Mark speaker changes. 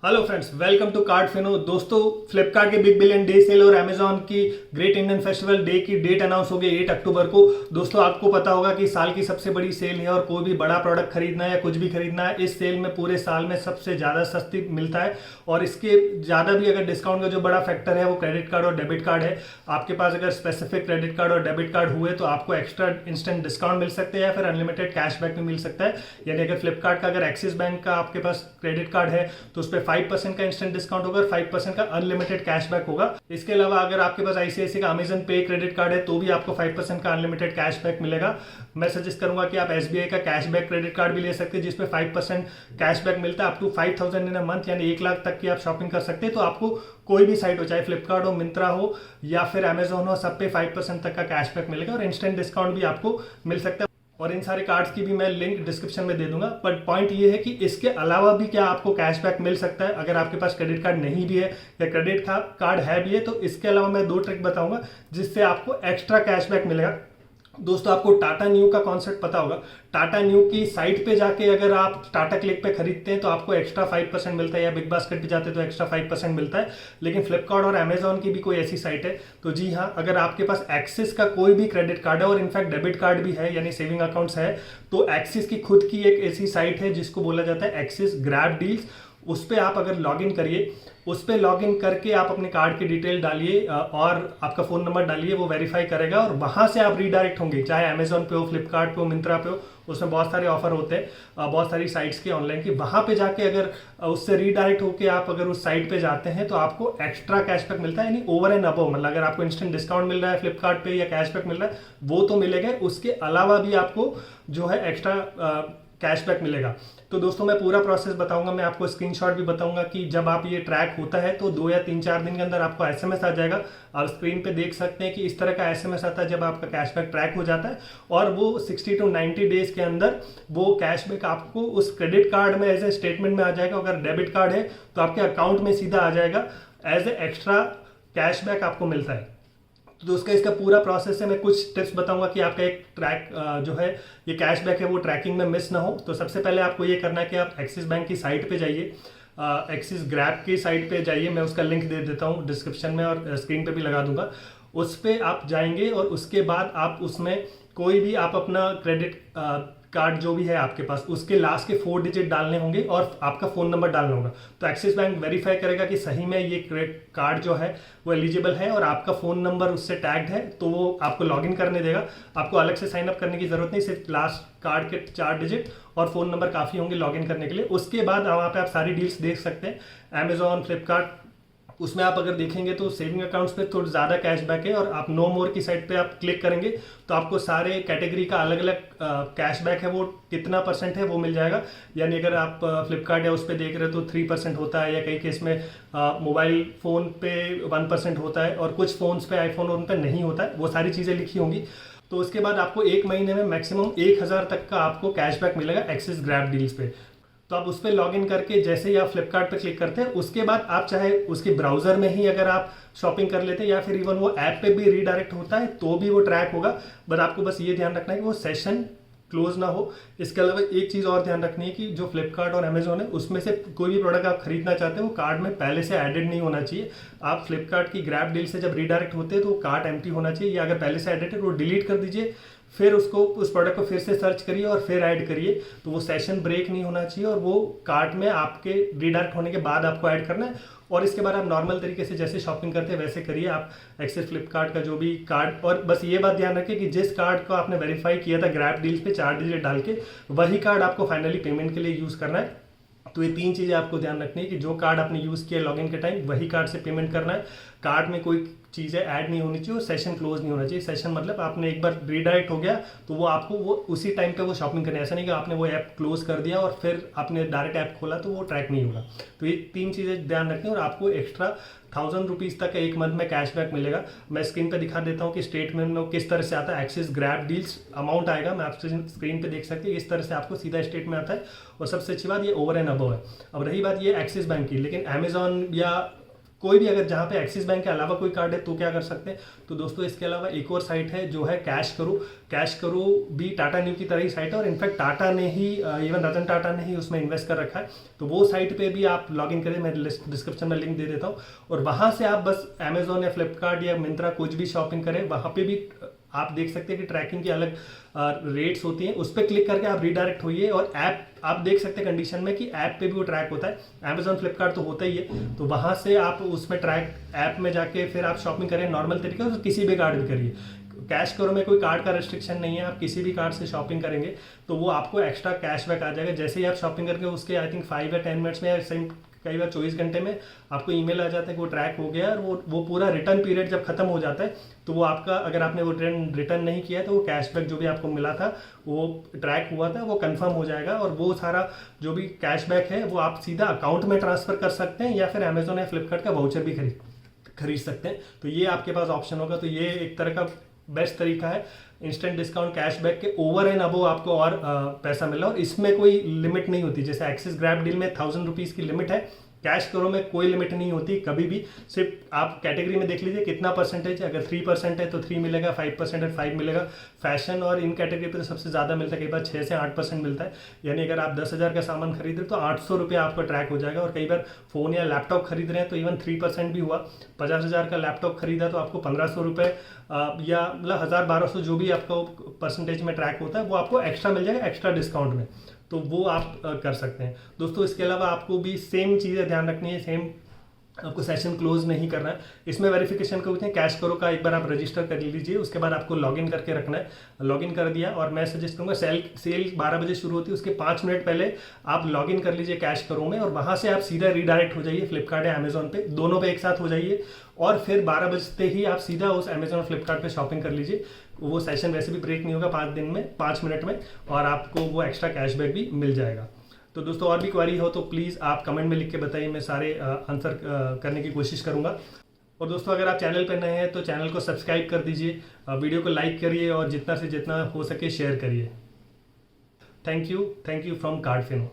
Speaker 1: Hello friends, welcome to card fino. दोस्तों, Flipkart के big billion day sale और Amazon की ग्रेट इंडियन फेस्टिवल डे की date announce हो गई 8 अक्टूबर को। दोस्तों, आपको पता होगा कि साल की सबसे बड़ी सेल है और कोई भी बड़ा प्रोडक्ट खरीदना है या कुछ भी खरीदना है, इस सेल में पूरे साल में सबसे ज़्यादा सस्ती मिलता है। और इसके ज़्यादा भी अगर डिस्काउंट का जो बड़ा फैक्टर है वो क्रेडिट कार्ड और डेबिट कार्ड है। आपके पास अगर स्पेसिफिक क्रेडिट कार्ड और डेबिट कार्ड हुए तो आपको एक्स्ट्रा इंस्टेंट डिस्काउंट मिल सकते हैं या फिर अनलिमिटेड कैशबैक भी मिल सकता है। यानी अगर फ्लिपकार्ट का अगर एक्सिस बैंक का आपके पास क्रेडिट कार्ड है तो उस पर 5% का इंस्टेंट डिस्काउंट होगा, 5% का अनलिमिटेड कैशबैक होगा। इसके अलावा अगर आपके पास आईसीआईसी का अमेजन पे क्रेडिट कार्ड है तो भी आपको 5% का अनलिमिटेड कैशबैक मिलेगा। मैं सजेस्ट करूंगा कि आप एसबीआई का कैशबैक क्रेडिट कार्ड भी ले सकते हैं जिसपे 5% कैशबैक मिलता है up to 5000 in a month, यानी 1 लाख तक की आप शॉपिंग कर सकते हैं। तो आपको कोई भी साइट हो, चाहे फ्लिपकार्ट हो, मिंत्रा हो या फिर अमेजोन हो, सब पे 5% तक का कैशबैक मिलेगा और इंस्टेंट डिस्काउंट भी आपको मिल सकता है। और इन सारे कार्ड्स की भी मैं लिंक डिस्क्रिप्शन में दे दूंगा। बट पॉइंट ये है कि इसके अलावा भी क्या आपको कैशबैक मिल सकता है अगर आपके पास क्रेडिट कार्ड नहीं भी है या क्रेडिट कार्ड है भी है। तो इसके अलावा मैं 2 ट्रिक बताऊंगा जिससे आपको एक्स्ट्रा कैशबैक मिलेगा। दोस्तों, आपको टाटा न्यू का कॉन्सेप्ट पता होगा। टाटा न्यू की साइट पे जाके अगर आप टाटा क्लिक पे खरीदते हैं तो आपको एक्स्ट्रा 5% मिलता है, या बिग बास्केट पे जाते हैं तो एक्स्ट्रा 5% मिलता है। लेकिन फ्लिपकार्ट और अमेजॉन की भी कोई ऐसी साइट है तो जी हाँ, अगर आपके पास एक्सिस का कोई भी क्रेडिट कार्ड है और इनफैक्ट डेबिट कार्ड भी है यानी सेविंग अकाउंट्स है, तो एक्सिस की खुद की एक ऐसी साइट है जिसको बोला जाता है एक्सिस ग्रैब डील्स। उस पर आप अगर लॉगिन करिए, उस पर लॉगिन करके आप अपने कार्ड की डिटेल डालिए और आपका फ़ोन नंबर डालिए, वो वेरीफाई करेगा और वहाँ से आप रीडायरेक्ट होंगे, चाहे अमेजोन पे हो, फ्लिपकार्ट पे हो, मिंत्रा पे हो। उसमें बहुत सारे ऑफर होते हैं, बहुत सारी साइट्स के ऑनलाइन की। वहाँ पे जाके अगर उससे रीडायरेक्ट होके आप अगर उस साइट पे जाते हैं तो आपको एक्स्ट्रा कैशबैक मिलता है, यानी ओवर एंड अबव। मतलब अगर आपको इंस्टेंट डिस्काउंट मिल रहा है फ्लिपकार्ट पे या कैशबैक मिल रहा है वो तो मिलेगा, उसके अलावा भी आपको जो है एक्स्ट्रा कैशबैक मिलेगा। तो दोस्तों, मैं पूरा प्रोसेस बताऊंगा, मैं आपको स्क्रीनशॉट भी बताऊंगा कि जब आप ये ट्रैक होता है तो 2 या 3-4 दिन के अंदर आपको एसएमएस आ जाएगा। आप स्क्रीन पे देख सकते हैं कि इस तरह का एसएमएस आता है जब आपका कैशबैक ट्रैक हो जाता है, और वो 60 to 90 डेज के अंदर वो कैशबैक आपको उस क्रेडिट कार्ड में एज ए स्टेटमेंट में आ जाएगा। अगर डेबिट कार्ड है तो आपके अकाउंट में सीधा आ जाएगा, एज ए एक्स्ट्रा कैशबैक आपको मिलता है। तो उसका इसका पूरा प्रोसेस है, मैं कुछ टिप्स बताऊंगा कि आपका एक ट्रैक जो है ये कैशबैक है वो ट्रैकिंग में मिस ना हो। तो सबसे पहले आपको ये करना है कि आप एक्सिस बैंक की साइट पे जाइए, एक्सिस ग्रैब की साइट पे जाइए। मैं उसका लिंक दे देता हूँ डिस्क्रिप्शन में और स्क्रीन पे भी लगा दूंगा। उस पर आप जाएंगे और उसके बाद आप उसमें कोई भी आप अपना क्रेडिट कार्ड जो भी है आपके पास उसके लास्ट के 4 डिजिट डालने होंगे और आपका फ़ोन नंबर डालना होगा। तो एक्सिस बैंक वेरीफाई करेगा कि सही में ये क्रेडिट कार्ड जो है वो एलिजिबल है और आपका फ़ोन नंबर उससे टैग्ड है, तो वो आपको लॉगिन करने देगा। आपको अलग से साइन अप करने की ज़रूरत नहीं, सिर्फ लास्ट कार्ड के 4 डिजिट और फ़ोन नंबर काफ़ी होंगे लॉगिन करने के लिए। उसके बाद वहाँ पे आप सारी डील्स देख सकते हैं, अमेजॉन, फ्लिपकार्ट। उसमें आप अगर देखेंगे तो सेविंग अकाउंट्स पे थोड़ा ज़्यादा कैशबैक है, और आप नो मोर की साइट पे आप क्लिक करेंगे तो आपको सारे कैटेगरी का अलग अलग कैशबैक है वो कितना परसेंट है वो मिल जाएगा। यानी अगर आप फ्लिपकार्ट या उस पर देख रहे हो तो 3% होता है, या कई केस में मोबाइल फ़ोन पे 1% होता है, और कुछ फ़ोन्स पे, आईफोन उन पर नहीं होता है। वो सारी चीज़ें लिखी होंगी। तो उसके बाद आपको 1 महीने में मैक्सिमम 1000 तक का आपको कैशबैक मिलेगा एक्सिस ग्रैब डील्स पे। तो आप उस पर लॉग इन करके जैसे ही आप फ्लिपकार्ट पे क्लिक करते हैं उसके बाद आप चाहे उसके ब्राउजर में ही अगर आप शॉपिंग कर लेते हैं या फिर इवन वो ऐप पे भी रीडायरेक्ट होता है तो भी वो ट्रैक होगा। बट आपको बस ये ध्यान रखना है कि वो सेशन क्लोज ना हो। इसके अलावा एक चीज़ और ध्यान रखनी है कि जो फ्लिपकार्ट और अमेजोन है उसमें से कोई भी प्रोडक्ट आप खरीदना चाहते हैं वो कार्ड में पहले से एडेड नहीं होना चाहिए। आप फ्लिपकार्ट की ग्रैब डील से जब रीडायरेक्ट होते हैं तो कार्ड एम्प्टी होना चाहिए, या अगर पहले से एडेड है तो डिलीट कर दीजिए, फिर उसको उस प्रोडक्ट को फिर से सर्च करिए और फिर ऐड करिए। तो वो सेशन ब्रेक नहीं होना चाहिए और वो कार्ट में आपके रीडायरेक्ट होने के बाद आपको ऐड करना है। और इसके बाद आप नॉर्मल तरीके से जैसे शॉपिंग करते हैं वैसे करिए आप एक्सिस फ्लिपकार्ट का जो भी कार्ड। और बस ये बात ध्यान रखिए कि जिस कार्ड को आपने वेरीफाई किया था ग्रैब डील्स पे 4 डिजिट डाल के, वही कार्ड आपको फाइनली पेमेंट के लिए यूज़ करना है। तो ये 3 चीज़ें आपको ध्यान रखनी है कि जो कार्ड आपने यूज़ किया लॉगिन के टाइम वही कार्ड से पेमेंट करना है। कार्ड में कोई चीज़ें ऐड नहीं होनी चाहिए और सेशन क्लोज नहीं होना चाहिए। सेशन मतलब आपने एक बार रीडायरेक्ट हो गया तो वो आपको वो उसी टाइम पे वो शॉपिंग करनी है। ऐसा नहीं कि आपने वो ऐप क्लोज कर दिया और फिर आपने डायरेक्ट ऐप खोला तो वो ट्रैक नहीं होगा। तो ये 3 चीज़ें ध्यान रखनी है और आपको एक्स्ट्रा 1000 रुपीज़ तक का एक मंथ में कैशबैक मिलेगा। मैं स्क्रीन पे दिखा देता हूँ कि स्टेटमेंट में किस तरह से आता है। एक्सिस ग्रैब डील्स अमाउंट आएगा, मैं आपसे स्क्रीन पे देख सकते हैं, इस तरह से आपको सीधा स्टेटमेंट आता है। और सबसे अच्छी बात ये ओवर एंड अबव है। अब रही बात ये एक्सिस बैंक की, लेकिन अमेजॉन या कोई भी अगर जहाँ पे एक्सिस बैंक के अलावा कोई कार्ड है तो क्या कर सकते हैं। तो दोस्तों इसके अलावा एक और साइट है जो है कैश करो भी टाटा न्यू की तरह ही साइट है, और इनफैक्ट टाटा ने ही इवन रतन टाटा ने ही उसमें इन्वेस्ट कर रखा है। तो वो साइट पे भी आप लॉग इन करें, मैं डिस्क्रिप्शन में लिंक दे देता हूँ, और वहाँ से आप बस अमेजोन या फ्लिपकार्ट या मिंत्रा कुछ भी शॉपिंग करें, वहाँ पे भी आप देख सकते हैं कि ट्रैकिंग की अलग रेट्स होती हैं। उस पर क्लिक करके आप रीडायरेक्ट होइए, और ऐप आप देख सकते हैं कंडीशन में कि ऐप पे भी वो ट्रैक होता है। अमेजोन फ्लिपकार्ट तो होता ही है, तो वहाँ से आप उसमें ट्रैक ऐप में जाके फिर आप शॉपिंग करें नॉर्मल तरीके से, किसी भी कार्ड भी करिए। कैश करो में कोई कार्ड का रेस्ट्रिक्शन नहीं है, आप किसी भी कार्ड से शॉपिंग करेंगे तो वो आपको एक्स्ट्रा कैशबैक आ जाएगा। जैसे ही आप शॉपिंग करके उसके आई थिंक 5 या 10 मिनट्स में या सेम कई बार 24 घंटे में आपको ईमेल आ जाता है कि वो ट्रैक हो गया, और वो पूरा रिटर्न पीरियड जब खत्म हो जाता है तो वो आपका, अगर आपने वो रिटर्न नहीं किया तो वो कैशबैक जो भी आपको मिला था, वो ट्रैक हुआ था, वो कंफर्म हो जाएगा, और वो सारा जो भी कैशबैक है वो आप सीधा अकाउंट में ट्रांसफर कर सकते हैं, या फिर अमेजोन या फ्लिपकार्ट का वाउचर भी खरीद सकते हैं। तो ये आपके पास ऑप्शन होगा। तो ये एक तरह का बेस्ट तरीका है इंस्टेंट डिस्काउंट कैशबैक के ओवर एंड अबो आपको और पैसा मिला, और इसमें कोई लिमिट नहीं होती। जैसे एक्सिस ग्रैब डील में 1000 रुपीज़ की लिमिट है, कैश करो में कोई लिमिट नहीं होती कभी भी। सिर्फ आप कैटेगरी में देख लीजिए कितना परसेंटेज है, अगर 3% है तो 3 मिलेगा, 5% है 5 मिलेगा। फैशन और इन कैटेगरी पे तो सबसे ज़्यादा मिलता है, कई बार 6 से 8% मिलता है। यानी अगर आप 10,000 का सामान खरीद रहे तो 800 रुपये आपका ट्रैक हो जाएगा, और कई बार फ़ोन या लैपटॉप खरीद रहे हैं तो इवन 3% भी हुआ। 50,000 का लैपटॉप खरीदा तो आपको 1500 रुपये या मतलब 1000-1200 जो भी आपको परसेंटेज में ट्रैक होता है वो आपको एक्स्ट्रा मिल जाएगा, एक्स्ट्रा डिस्काउंट में। तो वो आप कर सकते हैं दोस्तों। इसके अलावा आपको भी सेम चीज़ें ध्यान रखनी है, सेम आपको सेशन क्लोज नहीं करना है। इसमें वेरिफिकेशन करते हैं, कैश करो का एक बार आप रजिस्टर कर लीजिए, उसके बाद आपको लॉगिन करके रखना है। लॉगिन कर दिया, और मैं सजेस्ट करूँगा सेल 12 बजे शुरू होती है, उसके 5 मिनट पहले आप लॉगिन कर लीजिए कैश करो में, और वहाँ से आप सीधा रीडायरेक्ट हो जाइए फ्लिपकार्ट या अमेजोन पे, दोनों पे एक साथ हो जाइए, और फिर 12 बजते ही आप सीधा उस अमेजोन और फ्लिपकार्ट पे शॉपिंग कर लीजिए। वो सेशन वैसे भी ब्रेक नहीं होगा 5 मिनट में, और आपको वो एक्स्ट्रा कैशबैक भी मिल जाएगा। तो दोस्तों और भी क्वेरी हो तो प्लीज़ आप कमेंट में लिख के बताइए, मैं सारे आंसर करने की कोशिश करूँगा। और दोस्तों अगर आप चैनल पर नए हैं तो चैनल को सब्सक्राइब कर दीजिए, वीडियो को लाइक करिए, और जितना से जितना हो सके शेयर करिए। Thank you from कार्डफिनो।